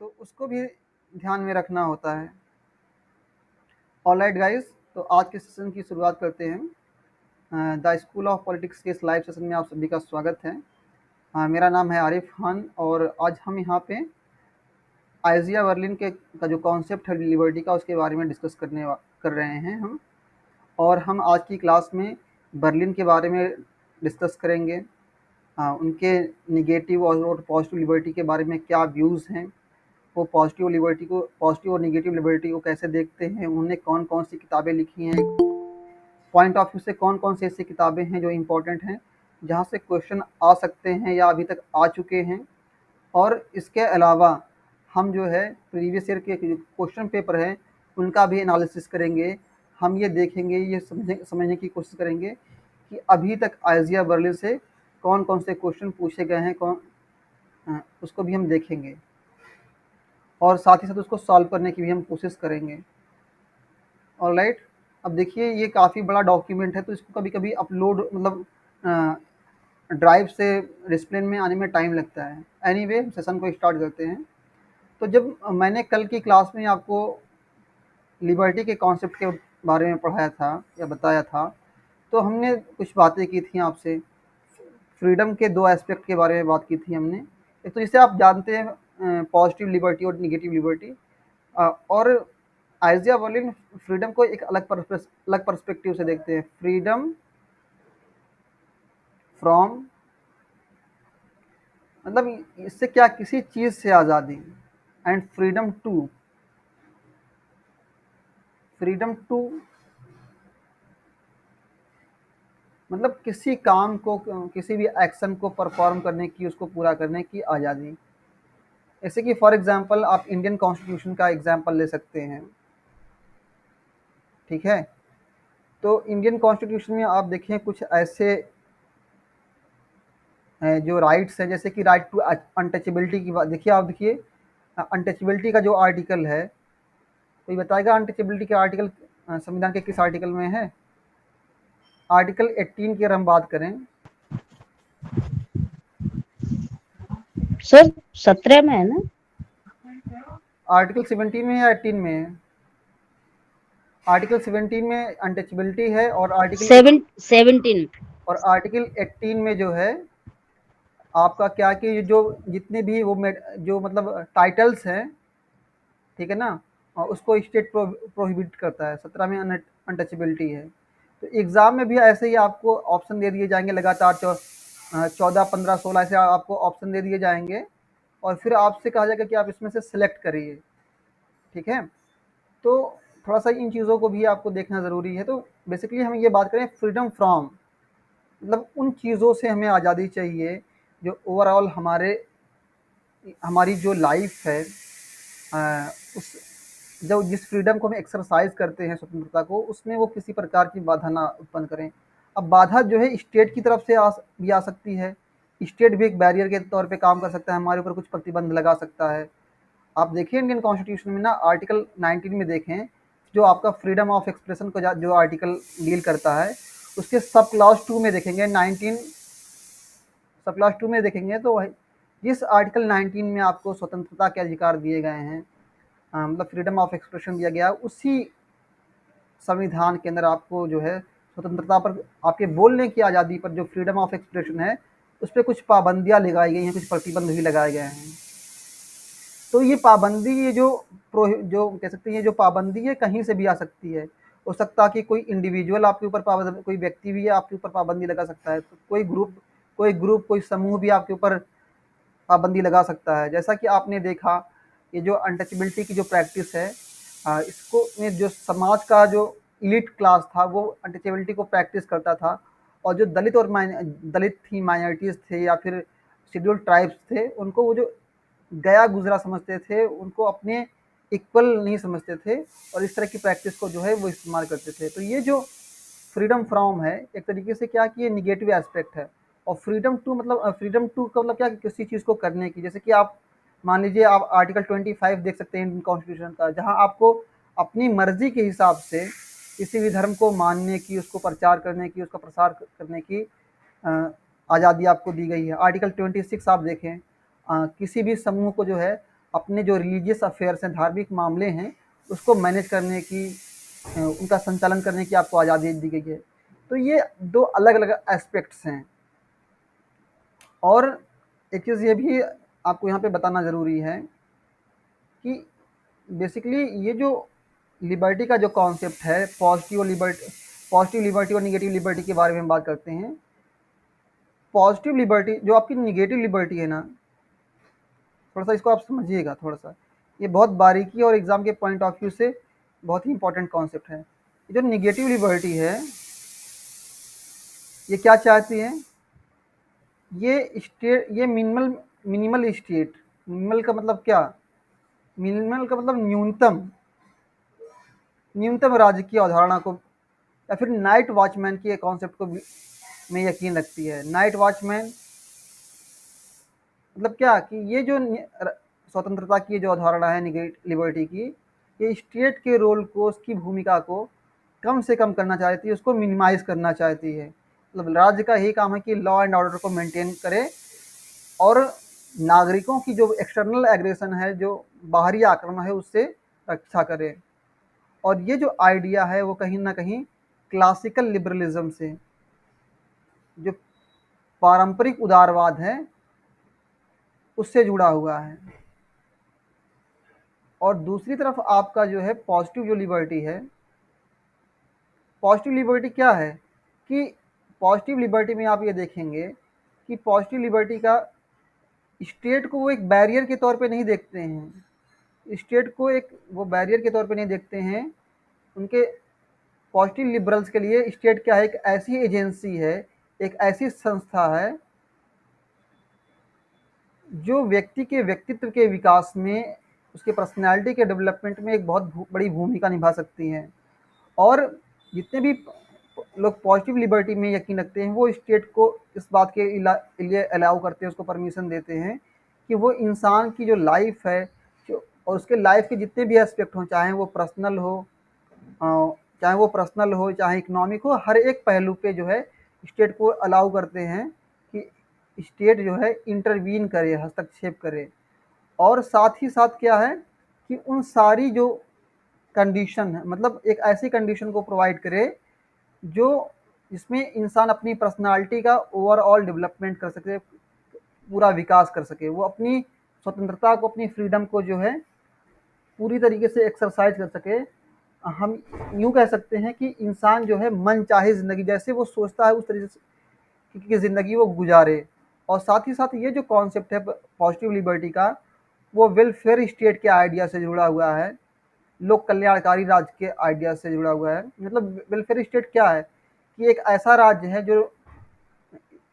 तो उसको भी ध्यान में रखना होता है। ऑलराइट गाइस, तो आज के सेशन की शुरुआत करते हैं। द स्कूल ऑफ पॉलिटिक्स के इस लाइव सेशन में आप सभी का स्वागत है। मेरा नाम है आरिफ खान और आज हम यहाँ पे आइजिया बर्लिन के का जो कॉन्सेप्ट है लिबर्टी का, उसके बारे में डिस्कस कर रहे हैं हम। और हम आज की क्लास में बर्लिन के बारे में डिस्कस करेंगे। उनके निगेटिव और पॉजिटिव लिबर्टी के बारे में क्या व्यूज़ हैं, वो पॉजिटिव और निगेटिव लिबर्टी को कैसे देखते हैं, उन्होंने कौन कौन सी किताबें लिखी हैं, पॉइंट ऑफ व्यू से कौन कौन सी ऐसी किताबें हैं जो इम्पोर्टेंट हैं, जहाँ से क्वेश्चन आ सकते हैं या अभी तक आ चुके हैं। और इसके अलावा हम जो है प्रीवियस ईयर के जो क्वेश्चन पेपर हैं उनका भी एनालिसिस करेंगे। हम ये देखेंगे, ये समझने की कोशिश करेंगे कि अभी तक आइजिया बर्लिन से कौन कौन से क्वेश्चन पूछे गए हैं, उसको भी हम देखेंगे और साथ ही साथ उसको सॉल्व करने की भी हम कोशिश करेंगे। ऑलराइट, अब देखिए ये काफ़ी बड़ा डॉक्यूमेंट है, तो इसको कभी कभी अपलोड ड्राइव से डिस्प्ले में आने में टाइम लगता है। एनीवे, सेशन को स्टार्ट करते हैं। तो जब मैंने कल की क्लास में आपको लिबर्टी के कॉन्सेप्ट के बारे में पढ़ाया था या बताया था, तो हमने कुछ बातें की थी आपसे। फ्रीडम के दो एस्पेक्ट के बारे में बात की थी हमने। एक तो जिसे आप जानते हैं पॉजिटिव लिबर्टी और निगेटिव लिबर्टी, और आइजिया बर्लिन फ्रीडम को एक अलग पर्सपेक्टिव से देखते हैं। फ्रीडम फ्रॉम मतलब इससे क्या, किसी चीज़ से आज़ादी, एंड फ्रीडम टू मतलब किसी काम को, किसी भी एक्शन को परफॉर्म करने की, उसको पूरा करने की आज़ादी। जैसे कि फॉर एग्जांपल आप इंडियन कॉन्स्टिट्यूशन का एग्जांपल ले सकते हैं, ठीक है। तो इंडियन कॉन्स्टिट्यूशन में आप देखें कुछ ऐसे जो राइट्स हैं, जैसे कि राइट टू अनटचेबिलिटी की बात देखिए। आप देखिए अनटचेबिलिटी का जो आर्टिकल है, कोई बताएगा अनटचेबिलिटी के आर्टिकल संविधान के किस आर्टिकल में है? आर्टिकल 18 की अगर हम बात करें, सर 17 में है ना? आर्टिकल 17 में या 18 में है? आर्टिकल 17 में अनटचेबिलिटी है और आर्टिकल 17 और आर्टिकल 18 में जो है आपका क्या कि जो जितने भी वो जो मतलब टाइटल्स हैं, ठीक है ना, और उसको स्टेट प्रोहिबिट करता है। 17 में अनटचेबिलिटी है। तो एग्ज़ाम में भी ऐसे ही आपको ऑप्शन दे दिए जाएंगे लगातार, 14, 15, 16 ऐसे आपको ऑप्शन दे दिए जाएंगे और फिर आपसे कहा जाएगा कि आप इसमें से सिलेक्ट करिए, ठीक है। तो थोड़ा सा इन चीज़ों को भी आपको देखना ज़रूरी है। तो बेसिकली हम ये बात करें फ्रीडम फ्रॉम, मतलब उन चीज़ों से हमें आज़ादी चाहिए जो ओवरऑल हमारी जो लाइफ है, उस जो जिस फ्रीडम को हम एक्सरसाइज करते हैं, स्वतंत्रता को, उसमें वो किसी प्रकार की बाधा ना उत्पन्न करें। अब बाधा जो है स्टेट की तरफ से भी आ सकती है। स्टेट भी एक बैरियर के तौर पे काम कर सकता है, हमारे ऊपर कुछ प्रतिबंध लगा सकता है। आप देखिए इंडियन कॉन्स्टिट्यूशन में ना आर्टिकल 19 में देखें, जो आपका फ्रीडम ऑफ एक्सप्रेशन को जो आर्टिकल डील करता है, उसके सब क्लॉज 2 में देखेंगे 19, सब क्लॉज 2 में देखेंगे तो जिस आर्टिकल 19 में आपको स्वतंत्रता के अधिकार दिए गए हैं, मतलब फ्रीडम ऑफ एक्सप्रेशन दिया गया, उसी संविधान के अंदर आपको जो है स्वतंत्रता पर, आपके बोलने की आज़ादी पर, जो फ्रीडम ऑफ एक्सप्रेशन है, उस पर कुछ पाबंदियाँ लगाई गई हैं, कुछ प्रतिबंध भी लगाए गए हैं। तो ये पाबंदी, ये जो कह सकते हैं, जो पाबंदी है कहीं से भी आ सकती है। हो सकता है कि कोई इंडिविजुअल आपके ऊपर पाबंदी, कोई व्यक्ति भी आपके ऊपर पाबंदी लगा सकता है, तो कोई समूह भी आपके ऊपर पाबंदी लगा सकता है। जैसा कि आपने देखा, ये जो अनटचेबिलिटी की जो प्रैक्टिस है, इसको में जो समाज का जो इलीट क्लास था वो अनटचेबिलिटी को प्रैक्टिस करता था, और जो दलित थी, माइनॉरिटीज़ थे या फिर शेड्यूल्ड ट्राइब्स थे, उनको वो जो गया गुजरा समझते थे, उनको अपने इक्वल नहीं समझते थे, और इस तरह की प्रैक्टिस को जो है वो इस्तेमाल करते थे। तो ये जो फ्रीडम फ्रॉम है, एक तरीके से क्या कि ये निगेटिव एस्पेक्ट है। और फ्रीडम टू का मतलब क्या, किसी चीज़ को करने की। जैसे कि आप मान लीजिए, आप आर्टिकल 25 देख सकते हैं इंडियन कॉन्स्टिट्यूशन का, जहाँ आपको अपनी मर्जी के हिसाब से किसी भी धर्म को मानने की, उसको प्रचार करने की, उसका प्रसार करने की आज़ादी आपको दी गई है। आर्टिकल 26 आप देखें, किसी भी समूह को जो है अपने जो रिलीजियस अफेयर्स हैं, धार्मिक मामले हैं, उसको मैनेज करने की, उनका संचालन करने की आपको आज़ादी दी गई है। तो ये दो अलग अलग एस्पेक्ट्स हैं। और एक चीज़ ये भी आपको यहाँ पे बताना ज़रूरी है कि बेसिकली ये जो लिबर्टी का जो कॉन्सेप्ट है, पॉजिटिव लिबर्टी और निगेटिव लिबर्टी के बारे में बात करते हैं। पॉजिटिव लिबर्टी, जो आपकी निगेटिव लिबर्टी है ना, थोड़ा सा इसको आप समझिएगा थोड़ा सा, ये बहुत बारीकी और एग्जाम के पॉइंट ऑफ व्यू से बहुत ही इंपॉर्टेंट कॉन्सेप्ट है। ये जो निगेटिव लिबर्टी है, ये क्या चाहती है, ये मिनिमल मिनिमल स्टेट। मिनिमल का मतलब क्या, मिनिमल का मतलब न्यूनतम, न्यूनतम राज्य की अवधारणा को, या फिर नाइट वॉचमैन की कॉन्सेप्ट को में यकीन रखती है। नाइट वॉचमैन मतलब क्या कि ये जो स्वतंत्रता की जो अवधारणा है लिबर्टी की, ये स्टेट के रोल को, उसकी भूमिका को कम से कम करना चाहती है, उसको मिनिमाइज करना चाहती है। मतलब राज्य का यही काम है कि लॉ एंड ऑर्डर को मेंटेन करे और नागरिकों की जो एक्सटर्नल एग्रेशन है, जो बाहरी आक्रमण है, उससे रक्षा करे। और ये जो आइडिया है वो कहीं ना कहीं क्लासिकल लिबरलिज्म से, जो पारंपरिक उदारवाद है, उससे जुड़ा हुआ है। और दूसरी तरफ आपका जो है पॉजिटिव जो लिबर्टी है, पॉजिटिव लिबर्टी क्या है कि पॉजिटिव लिबर्टी में आप ये देखेंगे कि पॉजिटिव लिबर्टी का स्टेट को वो एक बैरियर के तौर पे नहीं देखते हैं। स्टेट को एक वो बैरियर के तौर पे नहीं देखते हैं। उनके पॉजिटिव लिबरल्स के लिए स्टेट क्या है, एक ऐसी एजेंसी है, एक ऐसी संस्था है जो व्यक्ति के व्यक्तित्व के विकास में, उसके पर्सनैलिटी के डेवलपमेंट में एक बहुत बड़ी भूमिका निभा सकती हैं। और जितने भी लोग पॉजिटिव लिबर्टी में यकीन रखते हैं, वो स्टेट को इस बात के लिए अलाउ करते हैं, उसको परमिशन देते हैं कि वो इंसान की जो लाइफ है, जो और उसके लाइफ के जितने भी एस्पेक्ट हों, चाहे वो पर्सनल हो, चाहे इकोनॉमिक हो, हर एक पहलू पे जो है स्टेट को अलाउ करते हैं कि स्टेट जो है इंटरवीन करे, हस्तक्षेप करे। और साथ ही साथ क्या है कि उन सारी जो कंडीशन है, मतलब एक ऐसी कंडीशन को प्रोवाइड करे जो जिसमें इंसान अपनी पर्सनालिटी का ओवरऑल डेवलपमेंट कर सके, पूरा विकास कर सके, वो अपनी स्वतंत्रता को, अपनी फ्रीडम को जो है पूरी तरीके से एक्सरसाइज कर सके। हम यूँ कह सकते हैं कि इंसान जो है मन चाहे ज़िंदगी, जैसे वो सोचता है उस तरीके से की ज़िंदगी वो गुजारे। और साथ ही साथ ये जो कॉन्सेप्ट है पॉजिटिव लिबर्टी का, वो वेलफेयर स्टेट के आइडिया से जुड़ा हुआ है, लोक कल्याणकारी राज्य के आइडिया से जुड़ा हुआ है। मतलब वेलफेयर स्टेट क्या है कि एक ऐसा राज्य है जो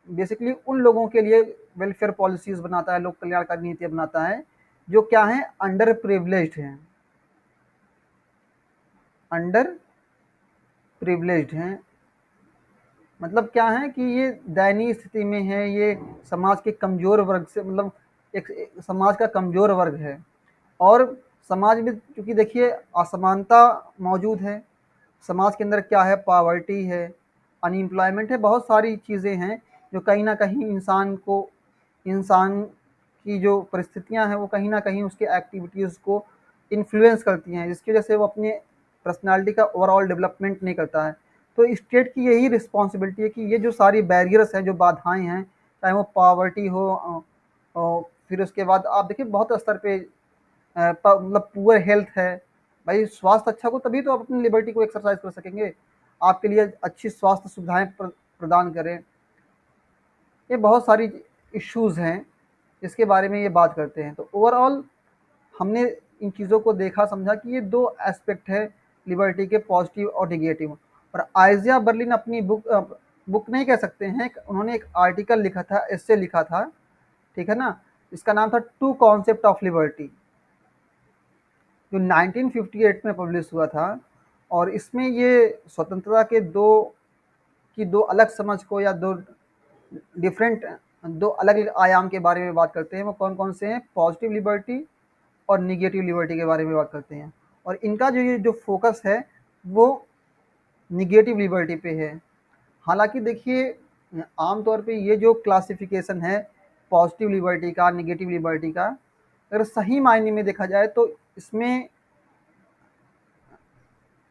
बेसिकली उन लोगों के लिए वेलफेयर पॉलिसीज बनाता है, लोक कल्याणकारी नीतियाँ बनाता है, जो क्या है, अंडर प्रिविलेज्ड हैं, अंडर प्रिविलेज्ड हैं। मतलब क्या है कि ये दयनीय स्थिति में है, ये समाज के कमज़ोर वर्ग से, मतलब एक समाज का कमज़ोर वर्ग है। और समाज में चूँकि देखिए असमानता मौजूद है, समाज के अंदर क्या है, पॉवर्टी है, अनएम्प्लॉयमेंट है, बहुत सारी चीज़ें हैं जो कहीं न कहीं इंसान की जो परिस्थितियाँ हैं, वो कहीं न कहीं उसके एक्टिविटीज़ को इन्फ्लुएंस करती हैं, जिसकी वजह से वो अपने पर्सनैलिटी का ओवरऑल डेवलपमेंट नहीं करता है। तो स्टेट की यही रिस्पॉन्सिबिलिटी है कि ये जो सारी बैरियर्स हैं, जो बाधाएँ हैं, चाहे वो पॉवर्टी हो, फिर उसके बाद आप देखिए बहुत स्तर पे मतलब पुअर हेल्थ है। भाई स्वास्थ्य अच्छा हो तभी तो आप अपनी लिबर्टी को एक्सरसाइज कर सकेंगे, आपके लिए अच्छी स्वास्थ्य सुविधाएं प्रदान करें। ये बहुत सारी इश्यूज़ हैं जिसके बारे में ये बात करते हैं। तो ओवरऑल हमने इन चीज़ों को देखा, समझा कि ये दो एस्पेक्ट है लिबर्टी के, पॉजिटिव और निगेटिव। और आइजिया बर्लिन अपनी बुक नहीं कह सकते हैं, उन्होंने एक आर्टिकल लिखा था, एस्से लिखा था, ठीक है ना, इसका नाम था टू कॉन्सेप्ट ऑफ लिबर्टी, जो 1958 में पब्लिश हुआ था। और इसमें ये स्वतंत्रता के दो अलग समझ को, या दो अलग अलग आयाम के बारे में बात करते हैं। वो कौन कौन से हैं, पॉजिटिव लिबर्टी और निगेटिव लिबर्टी के बारे में बात करते हैं। और इनका जो फोकस है वो निगेटिव लिबर्टी पे है। हालांकि देखिए आमतौर पे ये जो क्लासिफिकेशन है पॉजिटिव लिबर्टी का, निगेटिव लिबर्टी का, अगर सही मायने में देखा जाए तो इसमें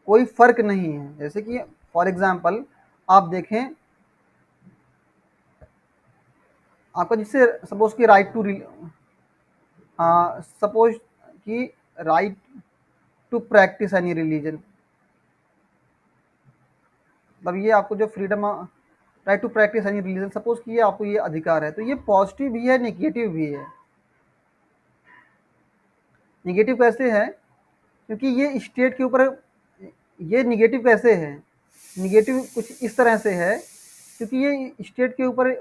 कोई फ़र्क नहीं है। जैसे कि फॉर एग्ज़ाम्पल आप देखें, आपका जिससे सपोज़ कि राइट टू सपोज़ कि right to practice any religion, मतलब ये आपको जो freedom right to practice any religion, suppose कि ये आपको ये अधिकार है, तो ये पॉजिटिव भी है, नेगेटिव भी है। नेगेटिव कैसे है? क्योंकि ये स्टेट के ऊपर, ये नेगेटिव कैसे है? नेगेटिव कुछ इस तरह से है क्योंकि ये स्टेट के ऊपर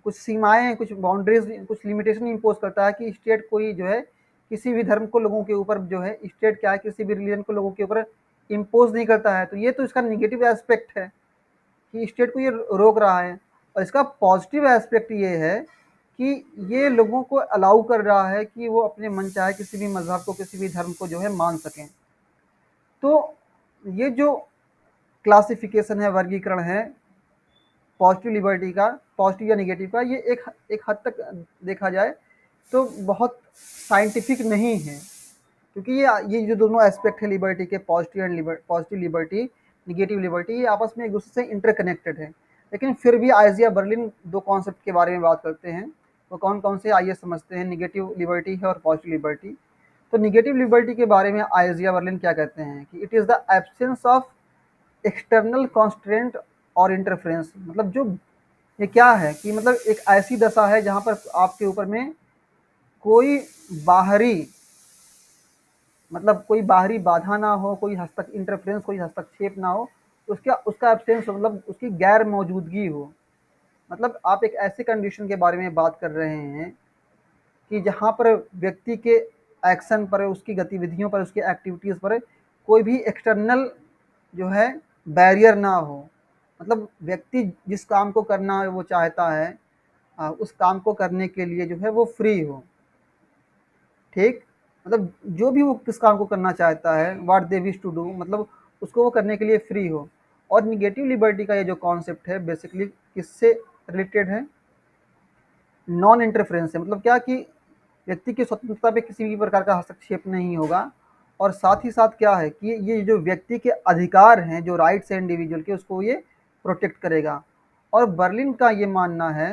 कुछ सीमाएँ, कुछ बाउंड्रीज़, कुछ लिमिटेशन इम्पोज़ करता है कि स्टेट कोई जो है किसी भी धर्म को लोगों के ऊपर जो है स्टेट क्या है किसी भी रिलीजन को लोगों के ऊपर इम्पोज़ नहीं करता है। तो ये तो इसका नेगेटिव एस्पेक्ट है कि स्टेट को ये रोक रहा है। और इसका पॉजिटिव एस्पेक्ट ये है कि ये लोगों को अलाउ कर रहा है कि वो अपने मनचाहे किसी भी मज़हब को, किसी भी धर्म को जो है मान सकें। तो ये जो क्लासिफिकेशन है, वर्गीकरण है पॉजिटिव लिबर्टी का, पॉजिटिव या नेगेटिव का, ये एक हद तक देखा जाए तो बहुत साइंटिफिक नहीं है, क्योंकि ये जो दोनों एस्पेक्ट है लिबर्टी के, पॉजिटिव लिबर्टी, नेगेटिव लिबर्टी, ये आपस में एक दूसरे से इंटरकनेक्टेड है। लेकिन फिर भी आइजिया बर्लिन दो कॉन्सेप्ट के बारे में बात करते हैं। वो कौन कौन से आइए समझते हैं, नेगेटिव लिबर्टी है और पॉजिटिव लिबर्टी। तो नेगेटिव लिबर्टी के बारे में आइजिया बर्लिन क्या कहते हैं कि it is the absence of external constraint और इंटरफेरेंस। मतलब जो ये क्या है कि मतलब एक ऐसी दशा है जहाँ पर आपके ऊपर में कोई बाहरी, मतलब कोई बाहरी बाधा ना हो, कोई इंटरफेरेंस, कोई हस्तक्षेप ना हो, उसका उसका एब्सेंस, मतलब उसकी गैर मौजूदगी हो। मतलब आप एक ऐसे कंडीशन के बारे में बात कर रहे हैं कि जहाँ पर व्यक्ति के एक्शन पर, उसकी गतिविधियों पर, उसकी एक्टिविटीज़ पर कोई भी एक्सटर्नल जो है बैरियर ना हो। मतलब व्यक्ति जिस काम को करना वो चाहता है, उस काम को करने के लिए जो है वो फ्री हो। ठीक, मतलब जो भी वो किस काम को करना चाहता है, what they wish to do, मतलब उसको वो करने के लिए फ्री हो। और निगेटिव लिबर्टी का ये जो कॉन्सेप्ट है बेसिकली किससे रिलेटेड है? नॉन इंटरफेरेंस से। मतलब क्या कि व्यक्ति की स्वतंत्रता पे किसी भी प्रकार का हस्तक्षेप नहीं होगा। और साथ ही साथ क्या है कि ये जो व्यक्ति के अधिकार हैं, जो राइट्स हैं इंडिविजुअल के, उसको ये प्रोटेक्ट करेगा। और बर्लिन का ये मानना है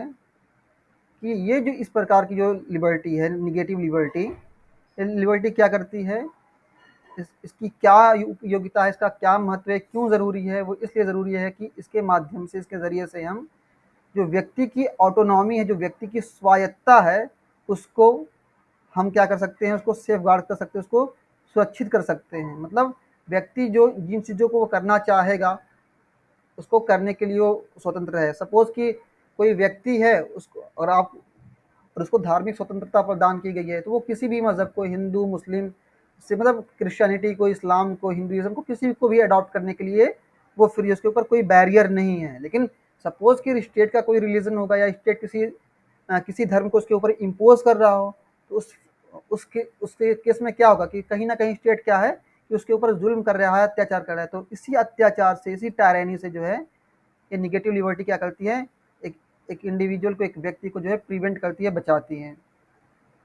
कि ये जो इस प्रकार की जो लिबर्टी है, निगेटिव लिबर्टी, लिबर्टी क्या करती है, इसकी क्या उपयोगिता है, इसका क्या महत्व है, क्यों ज़रूरी है? वो इसलिए ज़रूरी है कि इसके माध्यम से, इसके ज़रिए से हम जो व्यक्ति की ऑटोनॉमी है, जो व्यक्ति की स्वायत्ता है, उसको हम क्या कर सकते हैं, उसको सेफ गार्ड कर सकते हैं, उसको सुरक्षित कर सकते हैं। मतलब व्यक्ति जो जिन चीज़ों को वो करना चाहेगा उसको करने के लिए वो स्वतंत्र है। सपोज़ कि कोई व्यक्ति है, उसको और उसको धार्मिक स्वतंत्रता प्रदान की गई है, तो वो किसी भी मज़हब को, हिंदू, मुस्लिम से, मतलब क्रिश्चियनिटी को, इस्लाम को, हिंदुइज़्म को, किसी को भी अडॉप्ट करने के लिए वो फ्री है, उसके ऊपर कोई बैरियर नहीं है। लेकिन सपोज़ कि स्टेट का कोई रिलीजन होगा या स्टेट किसी धर्म को उसके ऊपर इम्पोज़ कर रहा हो, तो उसके उसके केस में क्या होगा कि कहीं न कहीं स्टेट क्या है कि उसके ऊपर ज़ुल्म कर रहा है, अत्याचार कर रहा है। तो इसी अत्याचार से, इसी टायरनी से जो है ये निगेटिव लिबर्टी क्या करती है, एक एक इंडिविजुअल को, एक व्यक्ति को जो है प्रिवेंट करती है, बचाती है।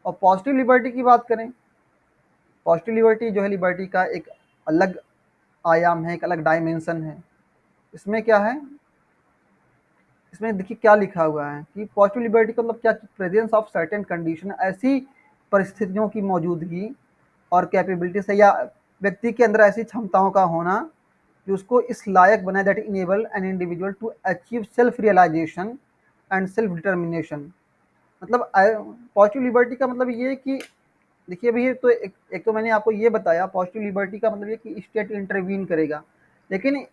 और पॉजिटिव लिबर्टी की बात करें, पॉजिटिव लिबर्टी जो है लिबर्टी का एक अलग आयाम है, एक अलग डायमेंशन है। इसमें क्या है, इसमें देखिए क्या लिखा हुआ है कि पॉजिटिव लिबर्टी का मतलब क्या, प्रेजेंस ऑफ सर्टेन कंडीशन, ऐसी परिस्थितियों की मौजूदगी और कैपेबिलिटी से, या व्यक्ति के अंदर ऐसी क्षमताओं का होना जो उसको इस लायक बनाए, that enable an individual to achieve self realisation and self determination. मतलब पॉजिटिव लिबर्टी का मतलब ये है कि देखिए भैया, तो एक तो मैंने आपको ये बताया, पॉजिटिव लिबर्टी का मतलब ये कि स्टेट इंटरवीन करेगा। लेकिन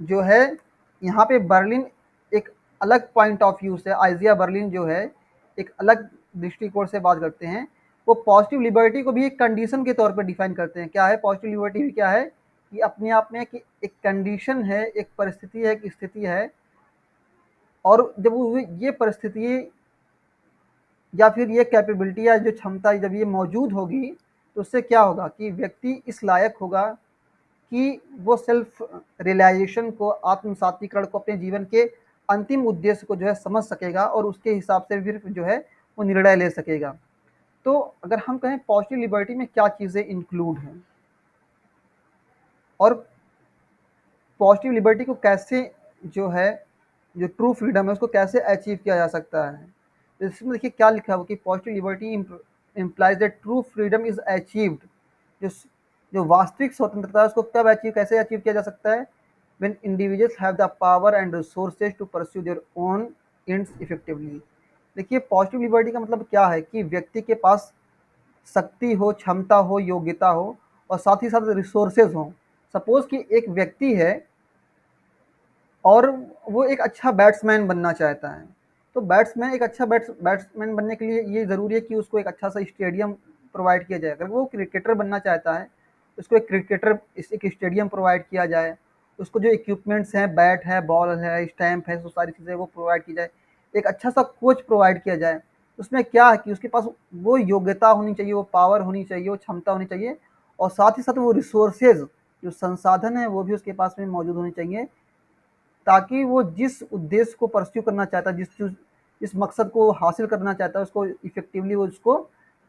जो है यहाँ पे बर्लिन एक अलग पॉइंट ऑफ व्यू से, आइजिया बर्लिन जो है एक अलग दृष्टिकोण से बात करते हैं। वो पॉजिटिव लिबर्टी को भी एक कंडीशन के तौर पर डिफाइन करते हैं। क्या है पॉजिटिव लिबर्टी भी? क्या है कि अपने आप में कि एक कंडीशन है, एक परिस्थिति है, एक स्थिति है, और जब वो ये परिस्थिति या फिर ये कैपेबिलिटी या जो क्षमता जब ये मौजूद होगी, तो उससे क्या होगा कि व्यक्ति इस लायक होगा कि वो सेल्फ रियलाइजेशन को, आत्म सात्विकरण को, अपने जीवन के अंतिम उद्देश्य को जो है समझ सकेगा और उसके हिसाब से फिर जो है वो निर्णय ले सकेगा। तो अगर हम कहें पॉजिटिव लिबर्टी में क्या चीज़ें इंक्लूड हैं और पॉजिटिव लिबर्टी को कैसे जो है, जो ट्रू फ्रीडम है उसको कैसे अचीव किया जा सकता है। तो इसमें देखिए क्या लिखा हुआ कि positive liberty implies that true freedom is achieved, जो जो वास्तविक स्वतंत्रता है उसको कब अचीव, कैसे अचीव किया जा सकता है, when individuals have the power and resources to pursue their own ends effectively. देखिए पॉजिटिव लिबर्टी का मतलब क्या है कि व्यक्ति के पास शक्ति हो, क्षमता हो, योग्यता हो और साथ ही साथ रिसोर्सेज हो। सपोज कि एक व्यक्ति है और वो एक अच्छा बैट्समैन बनना चाहता है, तो बैट्समैन एक अच्छा बैट्समैन बनने के लिए ये ज़रूरी है कि उसको एक अच्छा सा स्टेडियम प्रोवाइड किया जाए। अगर वो क्रिकेटर बनना चाहता है, उसको एक स्टेडियम प्रोवाइड किया जाए, उसको जो इक्विपमेंट्स हैं, बैट है, बॉल है, स्टैम्प है, वो सारी चीज़ें वो प्रोवाइड की जाए, एक अच्छा सा कोच प्रोवाइड किया जाए। उसमें क्या है कि उसके पास वो योग्यता होनी चाहिए, वो पावर होनी चाहिए, वो क्षमता होनी चाहिए और साथ ही साथ वो रिसोर्सेज, जो संसाधन है वो भी उसके पास में मौजूद होने चाहिए, ताकि वो जिस उद्देश्य को परस्यू करना चाहता है, जिस मकसद को हासिल करना चाहता है, उसको इफेक्टिवली वो उसको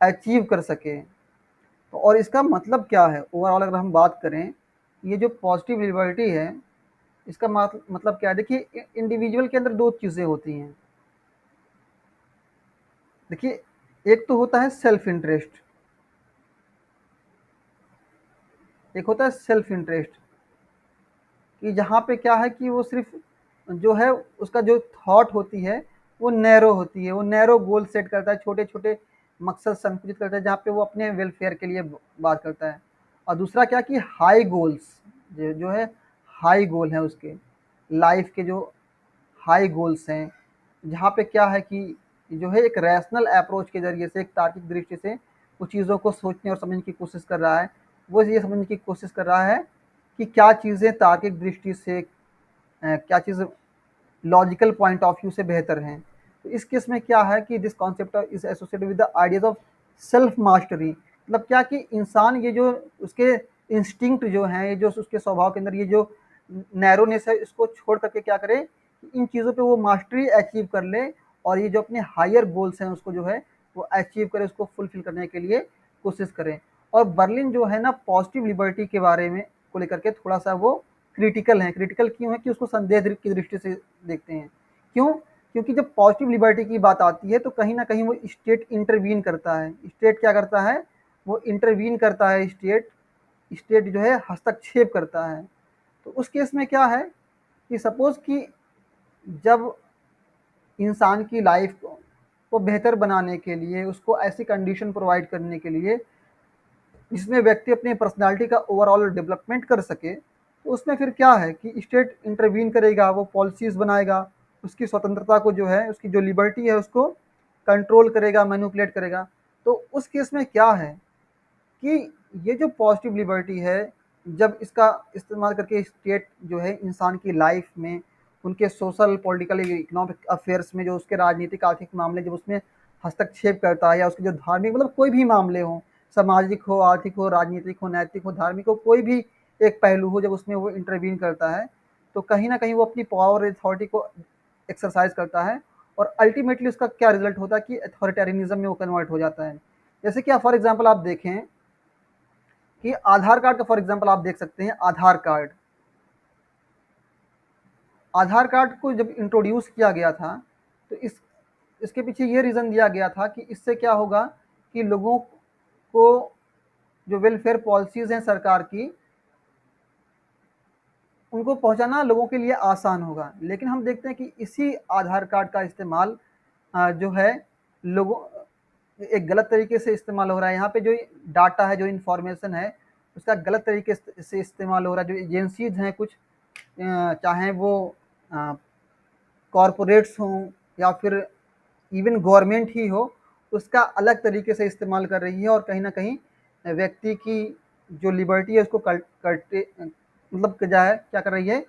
अचीव कर सके। तो और इसका मतलब क्या है ओवरऑल अगर हम बात करें, ये जो पॉजिटिव लिबर्टी है इसका मतलब क्या है। देखिए इंडिविजुअल के अंदर दो चीज़ें होती हैं। देखिए एक तो होता है सेल्फ इंटरेस्ट, एक होता है सेल्फ इंटरेस्ट, कि जहाँ पे क्या है कि वो सिर्फ जो है उसका जो थॉट होती है वो नैरो होती है, वो नैरो गोल सेट करता है, छोटे छोटे मकसद संकुचित करता है जहाँ पे वो अपने वेलफेयर के लिए बात करता है। और दूसरा क्या कि हाई गोल्स, जो है हाई गोल है उसके लाइफ के, जो हाई गोल्स हैं, जहाँ पे क्या है कि जो है एक रैशनल अप्रोच के ज़रिए से, एक तार्किक दृष्टि से वो चीज़ों को सोचने और समझने की कोशिश कर रहा है। वो ये समझने की कोशिश कर रहा है कि क्या चीज़ें तार्किक दृष्टि से, क्या चीज़ लॉजिकल पॉइंट ऑफ व्यू से बेहतर हैं। तो इस केस में क्या है कि this concept is associated with the ideas of self mastery. मतलब क्या कि इंसान ये जो उसके इंस्टिंक्ट जो हैं, ये जो उसके स्वभाव के अंदर ये जो नैरोनेस है, इसको छोड़ करके क्या करे कि इन चीज़ों पे वो मास्टरी अचीव कर ले और ये जो अपने हायर गोल्स हैं उसको जो है वो अचीव करे, उसको फुलफिल करने के लिए कोशिश करें। और बर्लिन जो है ना पॉजिटिव लिबर्टी के बारे में को लेकर के थोड़ा सा वो क्रिटिकल है। क्रिटिकल क्यों है कि उसको संदेह की दृष्टि से देखते हैं। क्यों? क्योंकि जब पॉजिटिव लिबर्टी की बात आती है तो कहीं ना कहीं वो स्टेट इंटरवीन करता है। स्टेट क्या करता है? वो इंटरवीन करता है। स्टेट स्टेट जो है हस्तक्षेप करता है। तो उस केस में क्या है कि सपोज कि जब इंसान की लाइफ को बेहतर बनाने के लिए, उसको ऐसी कंडीशन प्रोवाइड करने के लिए जिसमें व्यक्ति अपनी पर्सनालिटी का ओवरऑल डेवलपमेंट कर सके, तो उसमें फिर क्या है कि स्टेट इंटरवीन करेगा, वो पॉलिसीज़ बनाएगा, उसकी स्वतंत्रता को जो है, उसकी जो लिबर्टी है उसको कंट्रोल करेगा, मैनिपुलेट करेगा। तो उस केस में क्या है कि ये जो पॉजिटिव लिबर्टी है, जब इसका इस्तेमाल करके स्टेट जो है इंसान की लाइफ में, उनके सोशल, पॉलिटिकल, इकोनॉमिक अफेयर्स में, जो उसके राजनीतिक आर्थिक मामले जब उसमें हस्तक्षेप करता है, या उसके जो धार्मिक, मतलब कोई भी मामले हों, सामाजिक हो, आर्थिक हो, राजनीतिक हो, नैतिक हो, धार्मिक हो, कोई भी एक पहलू हो, जब उसमें वो इंटरवीन करता है तो कहीं ना कहीं वो अपनी पावर अथॉरिटी को एक्सरसाइज करता है और अल्टीमेटली उसका क्या रिजल्ट होता है कि अथॉरिटेरियनिज्म में वो कन्वर्ट हो जाता है। जैसे कि फॉर एग्जाम्पल आप देखें कि आधार कार्ड का फॉर एग्जांपल आप देख सकते हैं। आधार कार्ड को जब इंट्रोड्यूस किया गया था तो इसके पीछे ये रीज़न दिया गया था कि इससे क्या होगा कि लोगों को जो वेलफेयर पॉलिसीज़ हैं सरकार की, उनको पहुंचाना लोगों के लिए आसान होगा। लेकिन हम देखते हैं कि इसी आधार कार्ड का इस्तेमाल जो है लोगों एक गलत तरीके से इस्तेमाल हो रहा है। यहाँ पे जो डाटा है, जो इन्फॉर्मेशन है, उसका गलत तरीके से इस्तेमाल हो रहा है। जो एजेंसीज हैं कुछ, चाहे वो कॉरपोरेट्स हों या फिर इवन गवर्नमेंट ही हो, उसका अलग तरीके से इस्तेमाल कर रही है और कहीं ना कहीं व्यक्ति की जो लिबर्टी है उसको मतलब क्या है, क्या कर रही है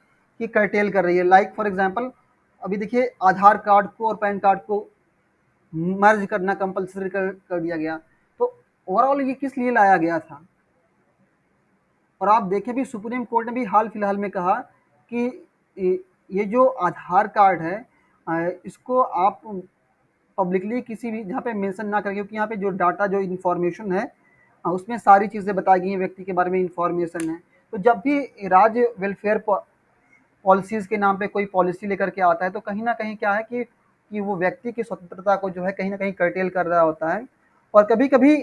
कि कर्टेल कर रही है। लाइक फॉर एग्जांपल अभी देखिए आधार कार्ड को और पैन कार्ड को मर्ज करना कंपलसरी कर दिया गया। तो ओवरऑल ये किस लिए लाया गया था? और आप देखें भी सुप्रीम कोर्ट ने भी हाल फिलहाल में कहा कि ये जो आधार कार्ड है, इसको आप पब्लिकली किसी भी जहाँ पे मेंशन ना करें, क्योंकि यहाँ पे जो डाटा जो इन्फॉर्मेशन है उसमें सारी चीज़ें बताई गई हैं, व्यक्ति के बारे में इन्फॉर्मेशन है। तो जब भी राज्य वेलफेयर पॉलिसीज़ के नाम पे कोई पॉलिसी लेकर के आता है, तो कहीं न कहीं क्या है कि वो व्यक्ति की स्वतंत्रता को जो है कहीं न कहीं कर्टेल कर रहा होता है। और कभी-कभी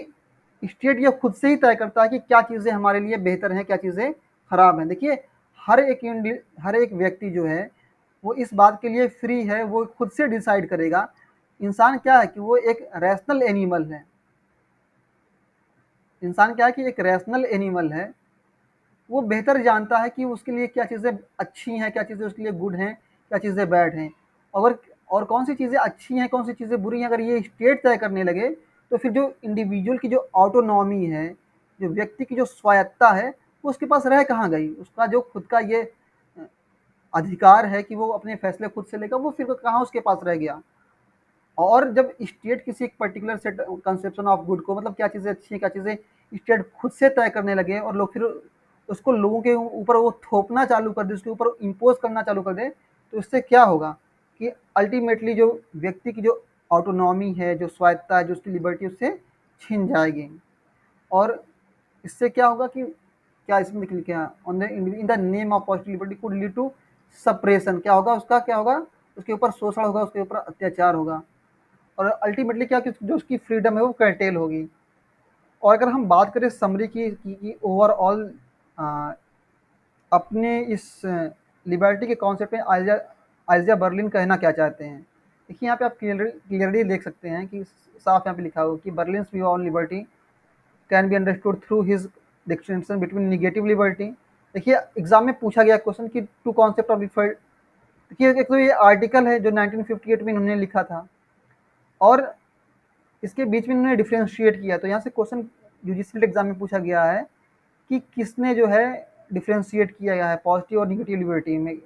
स्टेट ये खुद से ही तय करता है कि क्या चीज़ें हमारे लिए बेहतर हैं, क्या चीज़ें खराब हैं। देखिए, हर एक व्यक्ति जो है, वो इस बात के लिए फ्री है, वो खुद से डिसाइड करेगा। इंसान क्या है कि वो एक रैशनल एनिमल है। इंसान क्या है कि एक रैशनल एनिमल है। वो बेहतर जानता है कि उसके लिए क्या चीज़ें अच्छी हैं, क्या चीज़ें उसके लिए गुड हैं, क्या चीज़ें बैड हैं। अगर और कौन सी चीज़ें अच्छी हैं, कौन सी चीज़ें बुरी हैं, अगर ये स्टेट तय करने लगे, तो फिर जो इंडिविजुअल की जो ऑटोनॉमी है, जो व्यक्ति की जो स्वायत्ता है, वो उसके पास रह कहाँ गई? उसका जो खुद का ये अधिकार है कि वो अपने फैसले खुद से लेगा, वो फिर कहाँ उसके पास रह गया? और जब स्टेट किसी एक particular set conception of good को, मतलब क्या चीज़ें अच्छी हैं, क्या चीज़ें स्टेट खुद से तय करने लगे और लोग फिर उसको लोगों के ऊपर वो थोपना चालू कर दे, उसके ऊपर इम्पोज करना चालू कर दे, तो इससे क्या होगा कि अल्टीमेटली जो व्यक्ति की जो ऑटोनॉमी है, जो स्वायत्ता है, जो उसकी लिबर्टी, उससे छिन जाएगी। और इससे क्या होगा कि क्या इसमें क्या on the in the name of positive liberty could lead to suppression. क्या होगा उसका, क्या होगा उसके ऊपर शोषण होगा, उसके ऊपर अत्याचार होगा, और अल्टीमेटली क्या कि जो उसकी फ्रीडम है वो कर्टेल होगी। और अगर हम बात करें समरी की ओवरऑल अपने इस लिबर्टी के कॉन्सेप्ट में आइज़िया बर्लिन कहना क्या चाहते हैं। देखिए, यहाँ पे आप क्लियरली देख सकते हैं कि साफ यहाँ पे लिखा हुआ कि Berlin's view on liberty can be understood through his distinction between negative liberty. देखिए, एग्जाम में पूछा गया क्वेश्चन कि टू कॉन्सेप्ट ऑफ लिबर्टी। देखिए, एक तो ये आर्टिकल है जो 1958 में इन्होंने लिखा था, और इसके बीच में इन्होंने डिफ्रेंशिएट किया। तो यहाँ से क्वेश्चन यूजीसी एग्जाम में पूछा गया है कि किसने जो है डिफ्रेंशिएट किया गया है पॉजिटिव और निगेटिव लिबर्टी में।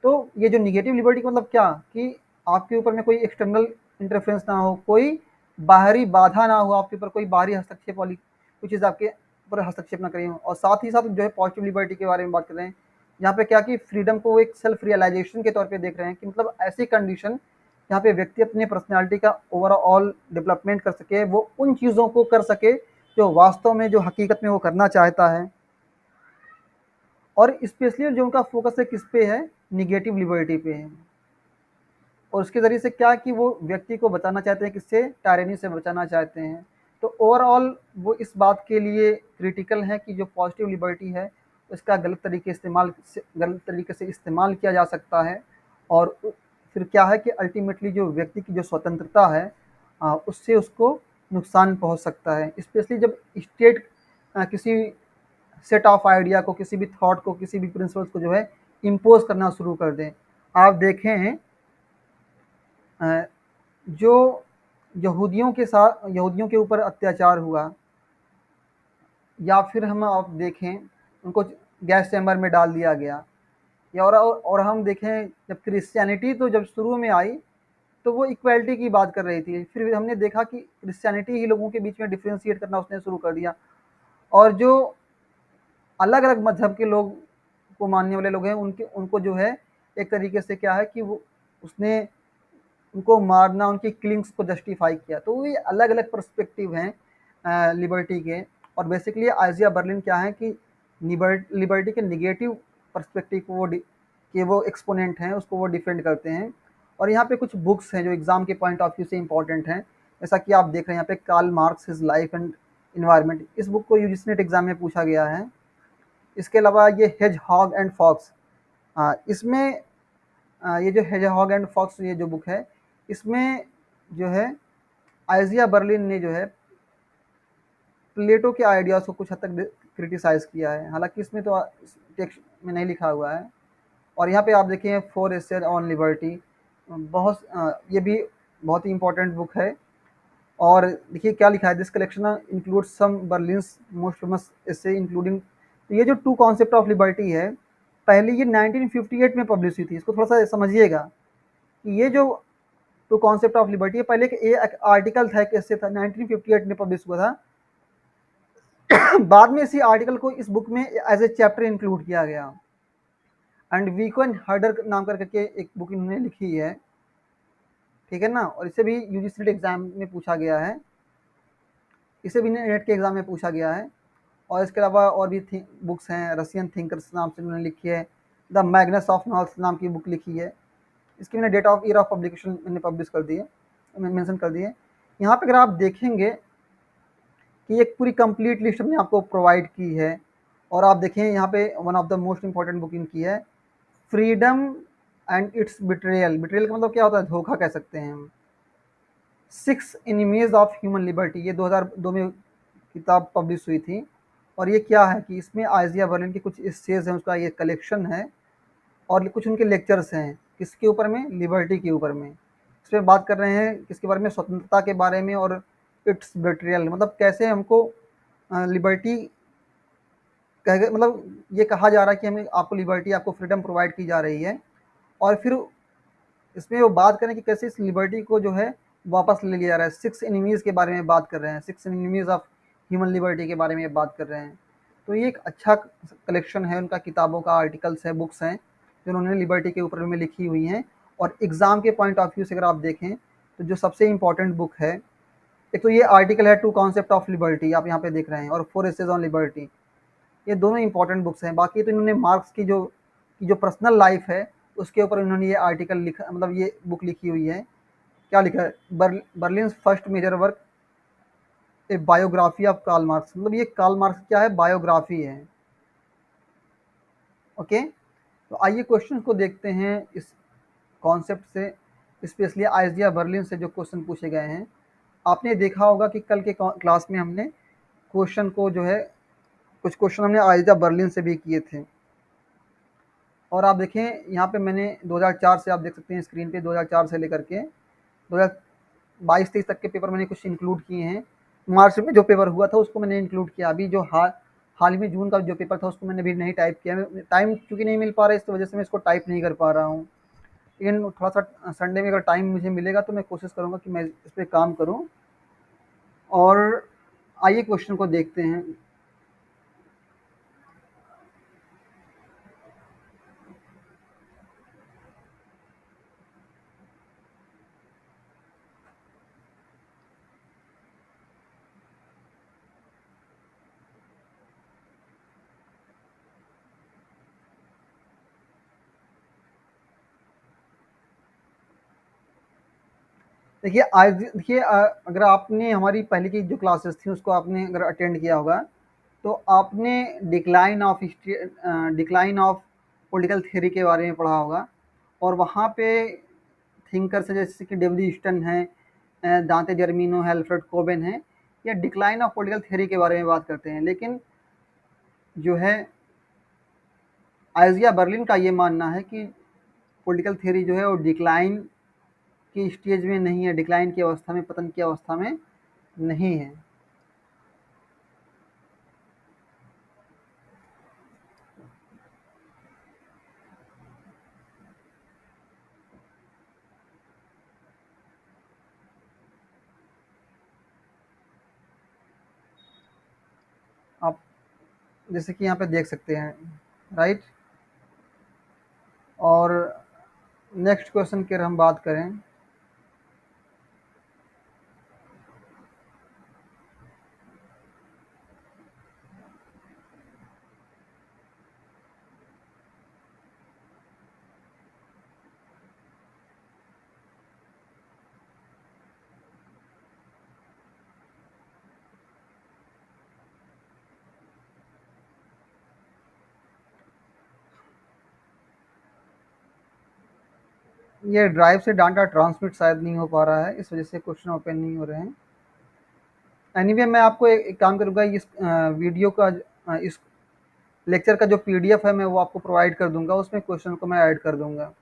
तो ये जो निगेटिव लिबर्टी का मतलब क्या कि आपके ऊपर में कोई एक्सटर्नल इंटरफेरेंस ना हो, कोई बाहरी बाधा ना हो, आपके ऊपर कोई बाहरी हस्तक्षेप वाली कोई चीज़ आपके ऊपर हस्तक्षेप ना करी हो। और साथ ही साथ जो है पॉजिटिव लिबर्टी के बारे में बात कर रहे हैं, यहाँ पे क्या कि फ्रीडम को एक सेल्फ रियलाइजेशन के तौर पे देख रहे हैं, कि मतलब ऐसी कंडीशन जहाँ पे व्यक्ति अपनी पर्सनैलिटी का ओवरऑल डेवलपमेंट कर सके, वो उन चीज़ों को कर सके जो वास्तव में, जो हकीकत में वो करना चाहता है। और स्पेशली जो उनका फोकस है किस पे है, निगेटिव लिबर्टी पे है। और उसके ज़रिए से क्या कि वो व्यक्ति को बचाना चाहते हैं, किससे, टायरनी से बचाना चाहते हैं। तो ओवरऑल वो इस बात के लिए क्रिटिकल है कि जो पॉजिटिव लिबर्टी है उसका गलत तरीके से इस्तेमाल किया जा सकता है। और फिर क्या है कि अल्टीमेटली जो व्यक्ति की जो स्वतंत्रता है उससे उसको नुकसान पहुंच सकता है, स्पेशली जब स्टेट किसी सेट ऑफ आइडिया को, किसी भी थॉट को, किसी भी प्रिंसिपल्स को जो है इम्पोज करना शुरू कर दें। आप देखें जो यहूदियों के ऊपर अत्याचार हुआ, या फिर हम आप देखें उनको गैस चैम्बर में डाल दिया गया, या और हम देखें जब क्रिश्चियनिटी तो जब शुरू में आई तो वो इक्वलिटी की बात कर रही थी, फिर हमने देखा कि क्रिश्चियनिटी ही लोगों के बीच में डिफ्रेंशिएट करना उसने शुरू कर दिया। और जो अलग अलग मजहब के लोग को मानने वाले लोग हैं, उनको जो है एक तरीके से क्या है कि वो उसने उनको मारना, उनकी किलिंग्स को जस्टिफाई किया। तो ये अलग अलग पर्सपेक्टिव हैं लिबर्टी के। और बेसिकली आइजिया बर्लिन क्या है कि लिबर्टी के निगेटिव पर्सपेक्टिव को वो एक्सपोनेंट हैं, उसको वो डिफेंड करते हैं। और यहाँ पे कुछ बुक्स हैं जो एग्जाम के पॉइंट ऑफ व्यू से इंपॉर्टेंट हैं, जैसा कि आप देख रहे हैं यहाँ पे Karl Marx his life and environment. इस बुक को यूजीसी नेट एग्जाम में पूछा गया है। इसके अलावा ये हेज हॉग एंड फॉक्स, इसमें ये जो हेजहॉग एंड फॉक्स ये जो बुक है, इसमें जो है आइजिया बर्लिन ने जो है प्लेटो के आइडियाज़ को कुछ हद तक क्रिटिसाइज़ किया है, हालांकि इसमें तो टेक्स्ट में नहीं लिखा हुआ है। और यहाँ पे आप देखें 4 एसे ऑन लिबर्टी, ये भी बहुत ही इंपॉर्टेंट बुक है। और देखिए क्या लिखा है, this collection include some Berlin's most famous essay including. तो ये जो टू कॉन्सेप्ट ऑफ लिबर्टी है, पहले ये 1958 में पब्लिश हुई थी। इसको थोड़ा सा समझिएगा कि ये जो टू कॉन्सेप्ट ऑफ लिबर्टी है, पहले एक आर्टिकल था, एक एसे था, 1958 में पब्लिश हुआ था। बाद में इसी आर्टिकल को इस बुक में एज ए चैप्टर इंक्लूड किया गया। एंड वीको एंड हर्डर नाम करके एक बुक इन्होंने लिखी है। ठीक है ना। और इसे भी यूजीसी नेट एग्जाम में पूछा गया है, इसे भी नेट के एग्जाम में पूछा गया है। और इसके अलावा और भी बुक्स हैं, रशियन थिंकर्स नाम से उन्होंने लिखी है, द मैग्नस ऑफ नॉलेज नाम की बुक लिखी है। इसकी मैंने date of year of publication मैंने पब्लिश कर दी है, मेंशन कर दी है। यहाँ पे अगर आप देखेंगे कि एक पूरी कंप्लीट लिस्ट हमने आपको प्रोवाइड की है। और आप देखें यहाँ पे one of the most important book इनकी है, freedom and it's betrayal. Betrayal का मतलब क्या होता है, धोखा कह सकते हैं हम। 6 एनिमीज ऑफ ह्यूमन लिबर्टी, ये 2002 में किताब पब्लिश हुई थी। और ये क्या है कि इसमें आइजिया बर्लिन के कुछ एसेज हैं, उसका ये कलेक्शन है, और कुछ उनके लेक्चर्स हैं। किसके ऊपर में, लिबर्टी के ऊपर में। इसमें बात कर रहे हैं किसके बारे में, स्वतंत्रता के बारे में, और इट्स बेट्रियल मतलब कैसे हमको लिबर्टी कह, मतलब ये कहा जा रहा है कि हमें आपको लिबर्टी, आपको फ्रीडम प्रोवाइड की जा रही है। और फिर इसमें वो बात करें कि कैसे इस लिबर्टी को जो है वापस ले लिया जा रहा है। 6 एनिमीज के बारे में बात कर रहे हैं, 6 एनिमीज ऑफ ह्यूमन लिबर्टी के बारे में बात कर रहे हैं। तो ये एक अच्छा कलेक्शन है उनका, किताबों का, आर्टिकल्स है, बुक्स हैं जो उन्होंने लिबर्टी के ऊपर में लिखी हुई हैं। और एग्ज़ाम के पॉइंट ऑफ व्यू से अगर आप देखें तो जो सबसे इंपॉर्टेंट बुक है, एक तो ये आर्टिकल है टू कॉन्सेप्ट ऑफ लिबर्टी, आप यहाँ पे देख रहे हैं, और 4 एसेज ऑन लिबर्टी। ये दोनों इंपॉर्टेंट बुक्स हैं। बाकी तो इन्होंने मार्क्स की जो पर्सनल लाइफ है उसके ऊपर इन्होंने ये आर्टिकल लिखा, मतलब ये बुक लिखी हुई है। क्या लिखा है, Berlin first major work, a biography of Karl Marx. मतलब ये कार्ल मार्क्स क्या है, बायोग्राफी है। ओके, तो आइए क्वेश्चन को देखते हैं इस कॉन्सेप्ट से, स्पेशली आइजिया बर्लिन से जो क्वेश्चन पूछे गए हैं। आपने देखा होगा कि कल के क्लास में हमने क्वेश्चन को जो है, कुछ क्वेश्चन हमने आइजिया बर्लिन से भी किए थे। और आप देखें यहाँ पे मैंने 2004 से, आप देख सकते हैं स्क्रीन पे, 2004 से लेकर के 2022-23 तक के पेपर मैंने कुछ इंक्लूड किए हैं। मार्च में जो पेपर हुआ था उसको मैंने इंक्लूड किया। अभी जो हाल ही में जून का जो पेपर था उसको मैंने अभी नहीं टाइप किया, टाइम चूँकि नहीं मिल पा रहा है, इस वजह से मैं इसको टाइप नहीं कर पा रहा हूँ। लेकिन थोड़ा-सा संडे में अगर टाइम मुझे मिलेगा तो मैं कोशिश करूँगा कि मैं इस पे काम करूँ। और आइए क्वेश्चन को देखते हैं। देखिए आज देखिए अगर आपने हमारी पहले की जो क्लासेस थी उसको आपने अगर अटेंड किया होगा तो आपने डिक्लाइन ऑफ पॉलिटिकल थ्योरी के बारे में पढ़ा होगा। और वहाँ पे थिंकर्स जैसे कि डेविड ईस्टन है, दांते जर्मिनो है, अल्फ्रेड कोबेन है, या डिक्लाइन ऑफ पॉलिटिकल थ्योरी के बारे में बात करते हैं। लेकिन जो है आइजिया बर्लिन का ये मानना है कि पॉलिटिकल थ्योरी जो है वो डिक्लाइन की स्टेज में नहीं है, डिक्लाइन की अवस्था में, पतन की अवस्था में नहीं है। आप जैसे कि यहाँ पे देख सकते हैं, राइट। और नेक्स्ट क्वेश्चन की अगर हम बात करें, ये ड्राइव से डाटा ट्रांसमिट शायद नहीं हो पा रहा है, इस वजह से क्वेश्चन ओपन नहीं हो रहे हैं। एनीवे मैं आपको एक काम करूँगा, इस वीडियो का इस लेक्चर का जो पीडीएफ है मैं वो आपको प्रोवाइड कर दूंगा, उसमें क्वेश्चन को मैं ऐड कर दूंगा।